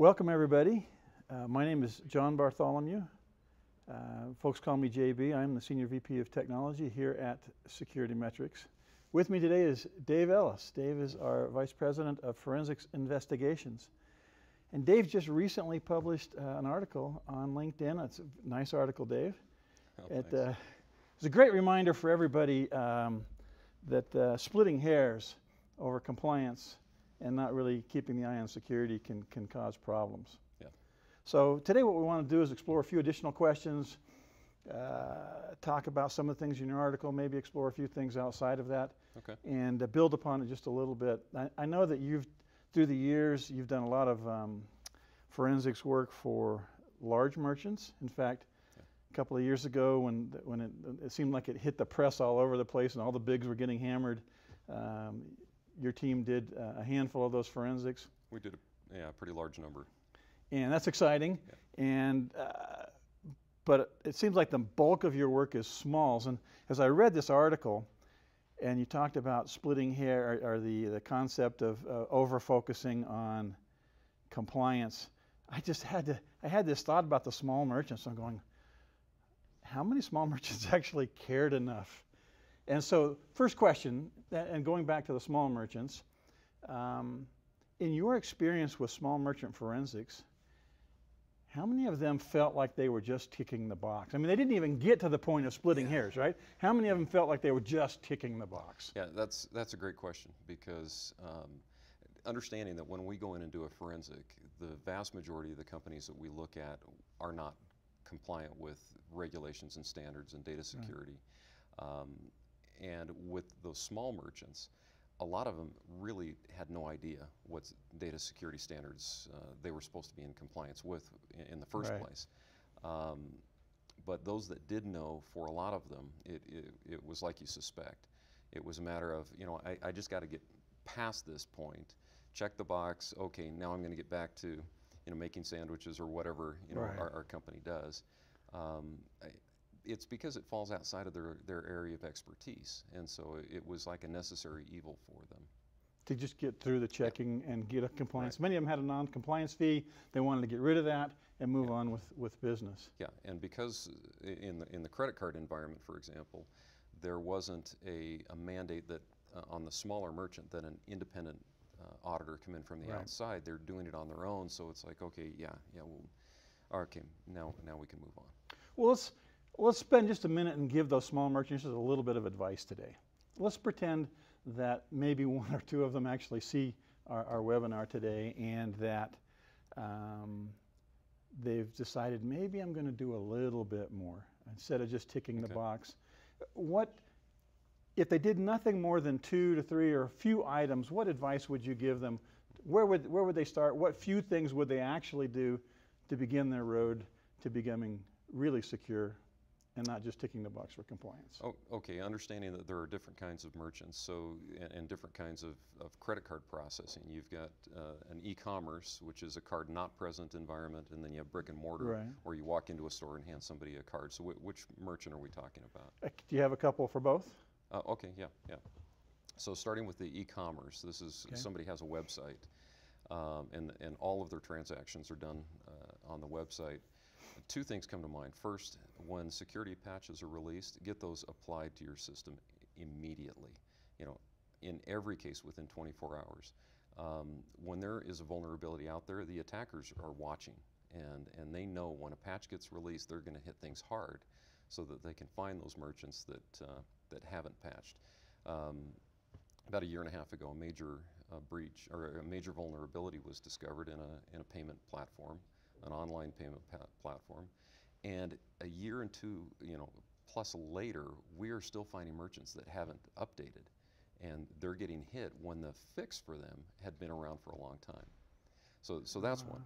Welcome everybody. My name is John Bartholomew. Folks call me JB. I'm the Senior VP of Technology here at SecurityMetrics. With me today is Dave Ellis. Dave is our Vice President of Forensics Investigations. And Dave just recently published an article on LinkedIn. It's a nice article, Dave. It's a great reminder for everybody that splitting hairs over compliance and not really keeping the eye on security can cause problems. Yeah. So today what we want to do is explore a few additional questions, talk about some of the things in your article, maybe explore a few things outside of that, and build upon it just a little bit. I know that through the years, you've done a lot of forensics work for large merchants. In fact, a couple of years ago when it seemed like it hit the press all over the place and all the bigs were getting hammered, your team did a handful of those forensics. We did a pretty large number. And that's exciting. Yeah. But it seems like the bulk of your work is smalls. And as I read this article, and you talked about splitting hair, or the concept of over-focusing on compliance, I had this thought about the small merchants. I'm going, how many small merchants actually cared enough? And so, first question, and going back to the small merchants, in your experience with small merchant forensics, how many of them felt like they were just ticking the box? I mean, they didn't even get to the point of splitting hairs, right? How many of them felt like they were just ticking the box? Yeah, that's a great question, because understanding that when we go in and do a forensic, the vast majority of the companies that we look at are not compliant with regulations and standards and data security. Right. And with those small merchants, a lot of them really had no idea what data security standards they were supposed to be in compliance with in the first place. But those that did know, for a lot of them, it was like you suspect. It was a matter of, I just got to get past this point, check the box, okay, now I'm going to get back to making sandwiches or whatever our company does. It's because it falls outside of their area of expertise, and so it was like a necessary evil for them. To just get through the checking and get a compliance. Many of them had a non-compliance fee. They wanted to get rid of that and move on with business. Yeah, and because in the credit card environment, for example, there wasn't a mandate that on the smaller merchant that an independent auditor come in from the outside. They're doing it on their own, so it's like, okay, okay, now we can move on. Well, let's spend just a minute and give those small merchants a little bit of advice today. Let's pretend that maybe one or two of them actually see our webinar today, and that they've decided maybe I'm going to do a little bit more instead of just ticking the box. If they did nothing more than 2 to 3 or a few items, what advice would you give them? Where would they start? What few things would they actually do to begin their road to becoming really secure and not just ticking the box for compliance? Oh, okay, understanding that there are different kinds of merchants, and different kinds of credit card processing. You've got an e-commerce, which is a card not present environment, and then you have brick and mortar, where you walk into a store and hand somebody a card. So which merchant are we talking about? Do you have a couple for both? Okay, yeah. So starting with the e-commerce, this is somebody has a website, and all of their transactions are done on the website. Two things come to mind. First, when security patches are released, get those applied to your system immediately. In every case within 24 hours. When there is a vulnerability out there, the attackers are watching, and they know when a patch gets released, they're going to hit things hard, so that they can find those merchants that haven't patched. About a year and a half ago, a major breach or a major vulnerability was discovered in a payment platform, an online payment platform, and a year and two, plus later, we are still finding merchants that haven't updated, and they're getting hit when the fix for them had been around for a long time. So that's one.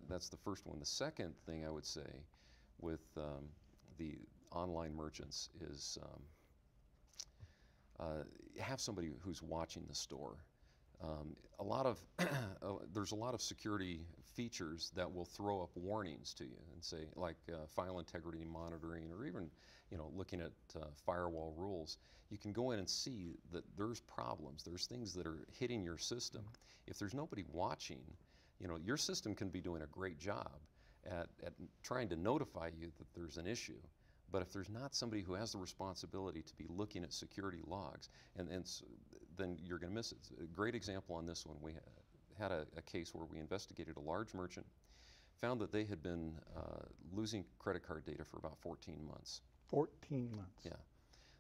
That's the first one. The second thing I would say with the online merchants is have somebody who's watching the store. There's a lot of security features that will throw up warnings to you and say, like file integrity monitoring, or even looking at firewall rules. You can go in and see that there's problems, there's things that are hitting your system. If there's nobody watching, You know, your system can be doing a great job at trying to notify you that there's an issue. But if there's not somebody who has the responsibility to be looking at security logs, then you're going to miss it. A great example on this one, we had a case where we investigated a large merchant, found that they had been losing credit card data for about 14 months. 14 months. Yeah.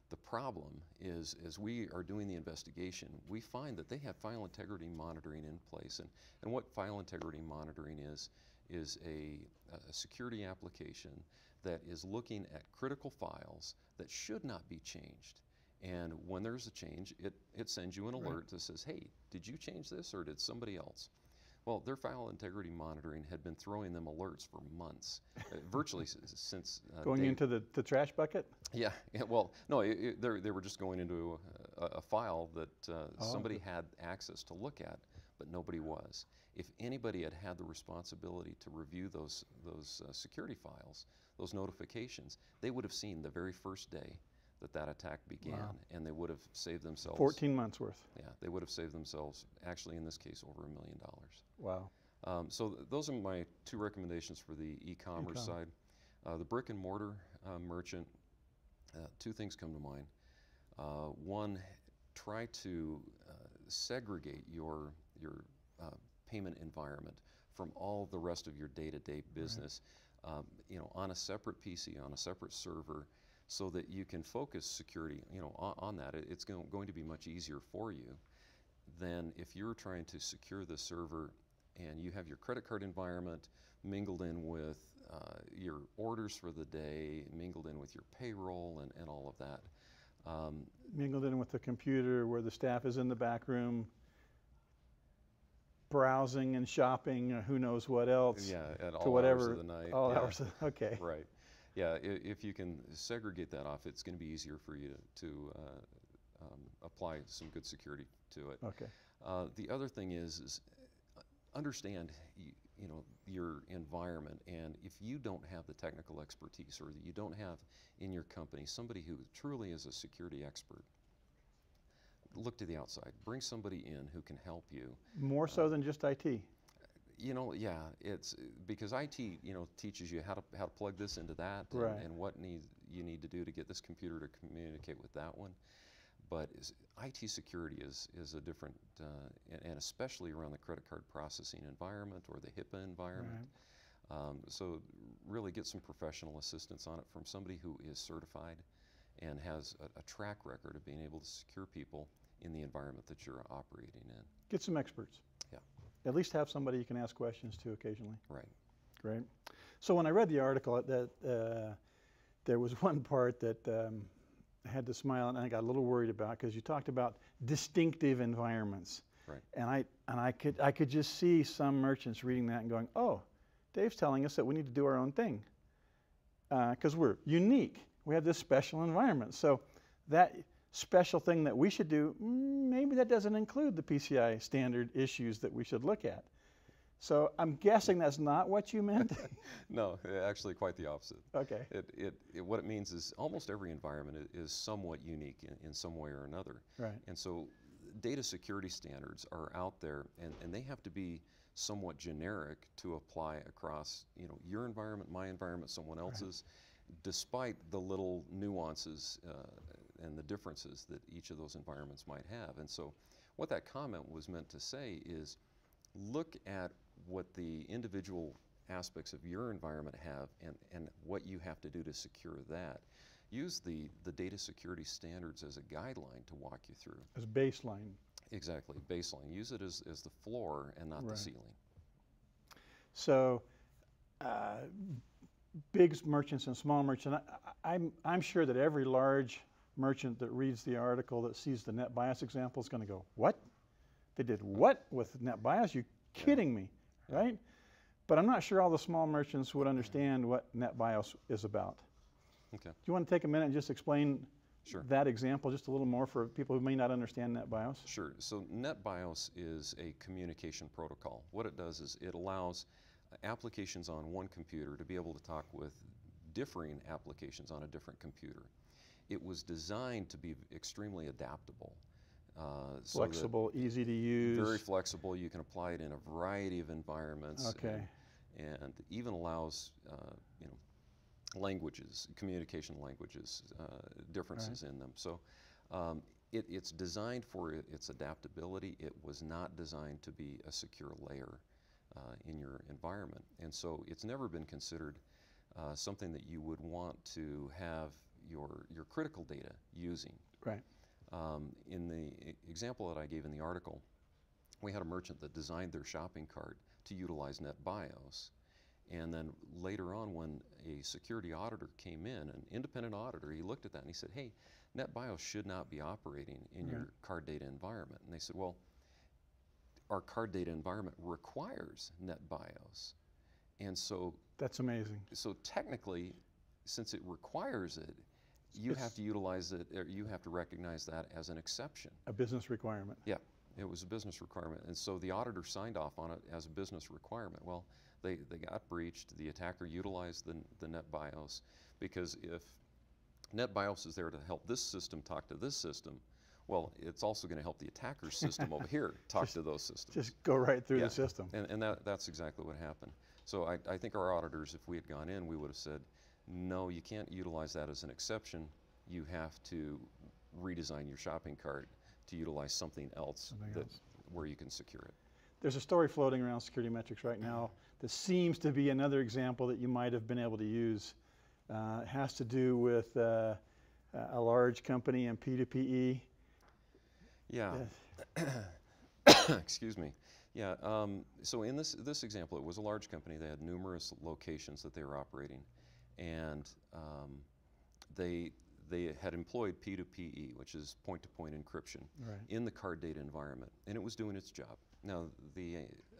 The problem is, as we are doing the investigation, we find that they have file integrity monitoring in place. And what file integrity monitoring is a security application that is looking at critical files that should not be changed. And when there's a change, it sends you an alert that says, hey, did you change this or did somebody else? Well, their file integrity monitoring had been throwing them alerts for months, virtually since going into the trash bucket? Yeah, well, no, they were just going into a file that somebody had access to look at, but nobody was. If anybody had had the responsibility to review those security files, those notifications, they would have seen the very first day that attack began, and they would have saved themselves 14 months worth. Yeah, they would have saved themselves, actually in this case, over $1 million. Wow. So those are my two recommendations for the e-commerce side. The brick and mortar merchant, two things come to mind. One, try to segregate your payment environment from all the rest of your day-to-day business, you know, on a separate PC, on a separate server, so that you can focus security, you know, on that. It's going to be much easier for you than if you're trying to secure the server and you have your credit card environment mingled in with your orders for the day, mingled in with your payroll and all of that. Mingled in with the computer where the staff is in the back room browsing and shopping, who knows what else. Yeah, at all to whatever, hours of the night. All hours of, okay. Right. Yeah, if you can segregate that off, it's going to be easier for you to apply some good security to it. Okay. The other thing is understand you know, your environment, and if you don't have the technical expertise or you don't have in your company somebody who truly is a security expert, look to the outside. Bring somebody in who can help you. More so than just IT. You know, yeah, it's because IT, you know, teaches you how to plug this into that, and what you need to do to get this computer to communicate with that one. But IT security is a different, and especially around the credit card processing environment or the HIPAA environment. So really get some professional assistance on it from somebody who is certified and has a track record of being able to secure people in the environment that you're operating in. Get some experts. Yeah. At least have somebody you can ask questions to occasionally. Right. Great. So when I read the article, there was one part that I had to smile and I got a little worried about, because you talked about distinctive environments. Right. And I could just see some merchants reading that and going, oh, Dave's telling us that we need to do our own thing because we're unique. We have this special environment. So that special thing that we should do, maybe that doesn't include the PCI standard issues that we should look at. So I'm guessing that's not what you meant? No, actually quite the opposite. Okay. What it means is almost every environment is somewhat unique in some way or another. Right. And so data security standards are out there, and they have to be somewhat generic to apply across, you know, your environment, my environment, someone else's, despite the little nuances and the differences that each of those environments might have. And so what that comment was meant to say is, look at what the individual aspects of your environment have and what you have to do to secure that. Use the data security standards as a guideline to walk you through. As baseline. Exactly, baseline. Use it as the floor and not the ceiling. So big merchants and small merchants, I'm sure that every large merchant that reads the article that sees the NetBIOS example is going to go, what? They did what with NetBIOS? You're kidding me, right? But I'm not sure all the small merchants would understand what NetBIOS is about. Okay. Do you want to take a minute and just explain that example just a little more for people who may not understand NetBIOS? Sure. So NetBIOS is a communication protocol. What it does is it allows applications on one computer to be able to talk with differing applications on a different computer. It was designed to be extremely adaptable. Flexible, easy to use. Very flexible. You can apply it in a variety of environments. Okay. And even allows you know, languages, communication languages, differences in them. So it's designed for its adaptability. It was not designed to be a secure layer in your environment. And so it's never been considered something that you would want to have your critical data using. Right. In the example that I gave in the article, we had a merchant that designed their shopping cart to utilize NetBIOS. And then later on, when a security auditor came in, an independent auditor, he looked at that and he said, hey, NetBIOS should not be operating in your card data environment. And they said, well, our card data environment requires NetBIOS. And so that's amazing. So technically, since it requires it, you have to utilize it, or you have to recognize that as an exception. A business requirement. Yeah, it was a business requirement. And so the auditor signed off on it as a business requirement. Well, they got breached. The attacker utilized the NetBIOS, because if NetBIOS is there to help this system talk to this system, well, it's also going to help the attacker's system over here talk to those systems. Just go right through the system. And that's exactly what happened. So I think our auditors, if we had gone in, we would have said, no, you can't utilize that as an exception. You have to redesign your shopping cart to utilize something else where you can secure it. There's a story floating around SecurityMetrics right now that seems to be another example that you might have been able to use. It has to do with a large company and P2PE. Yeah. Excuse me. Yeah. So in this example, it was a large company. They had numerous locations that they were operating, and they had employed P2PE, which is point-to-point encryption, in the card data environment, and it was doing its job. Now, the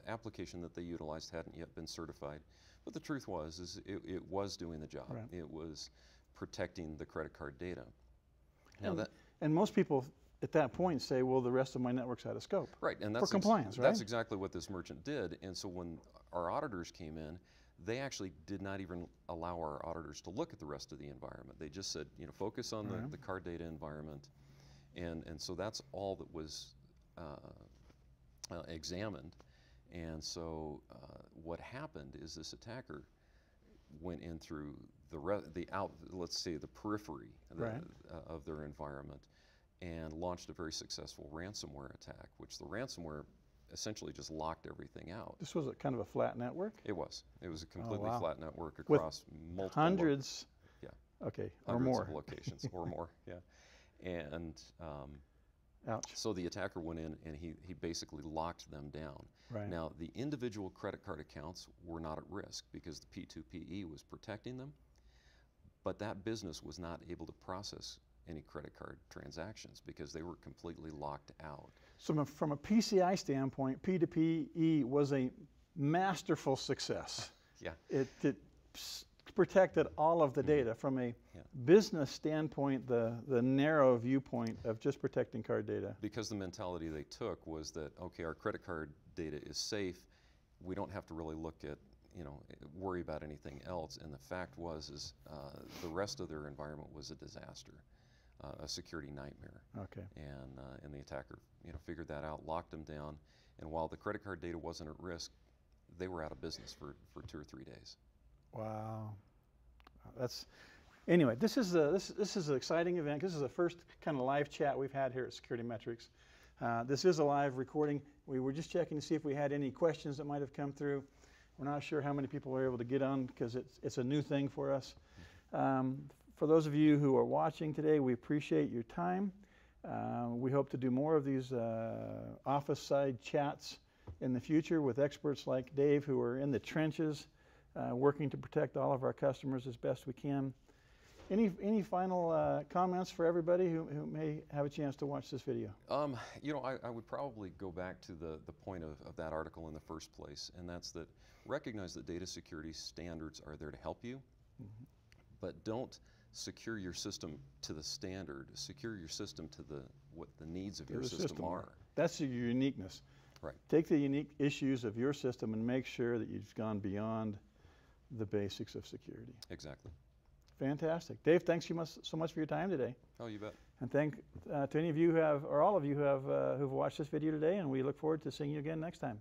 application that they utilized hadn't yet been certified, but the truth was it was doing the job. It was protecting the credit card data. Now and most people at that point say, well, the rest of my network's out of scope. Right, and that's for compliance, right? That's exactly what this merchant did. And so when our auditors came in, they actually did not even allow our auditors to look at the rest of the environment. They just said, you know, focus on the card data environment. And so that's all that was examined. And so what happened is this attacker went in through let's say the periphery of their environment, and launched a very successful ransomware attack, which the ransomware essentially just locked everything out. This was a kind of a flat network? It was. It was a completely flat network across multiple hundreds. Okay, or more. Hundreds of locations or more. Yeah, and so the attacker went in and he basically locked them down. Now the individual credit card accounts were not at risk because the P2PE was protecting them, but that business was not able to process any credit card transactions because they were completely locked out. So from a PCI standpoint, P2PE was a masterful success. Yeah. It protected all of the data. From a business standpoint, the narrow viewpoint of just protecting card data. Because the mentality they took was that, okay, our credit card data is safe, we don't have to really look at, you know, worry about anything else. And the fact was the rest of their environment was a disaster. A security nightmare. Okay. And the attacker, you know, figured that out, locked them down, and while the credit card data wasn't at risk, they were out of business for 2 or 3 days. Wow. Anyway, this is an exciting event. This is the first kind of live chat we've had here at SecurityMetrics. This is a live recording. We were just checking to see if we had any questions that might have come through. We're not sure how many people were able to get on because it's a new thing for us. For those of you who are watching today, we appreciate your time. We hope to do more of these office-side chats in the future with experts like Dave, who are in the trenches working to protect all of our customers as best we can. Any final comments for everybody who may have a chance to watch this video? You know, I would probably go back to the point of that article in the first place, and that's that recognize that data security standards are there to help you, but don't secure your system to the standard. Secure your system to what the needs of your system are. That's your uniqueness. Right. Take the unique issues of your system and make sure that you've gone beyond the basics of security. Exactly. Fantastic. Dave, thanks so much for your time today. Oh, you bet. And thank to any of you who have, or all of you who have who've watched this video today, and we look forward to seeing you again next time.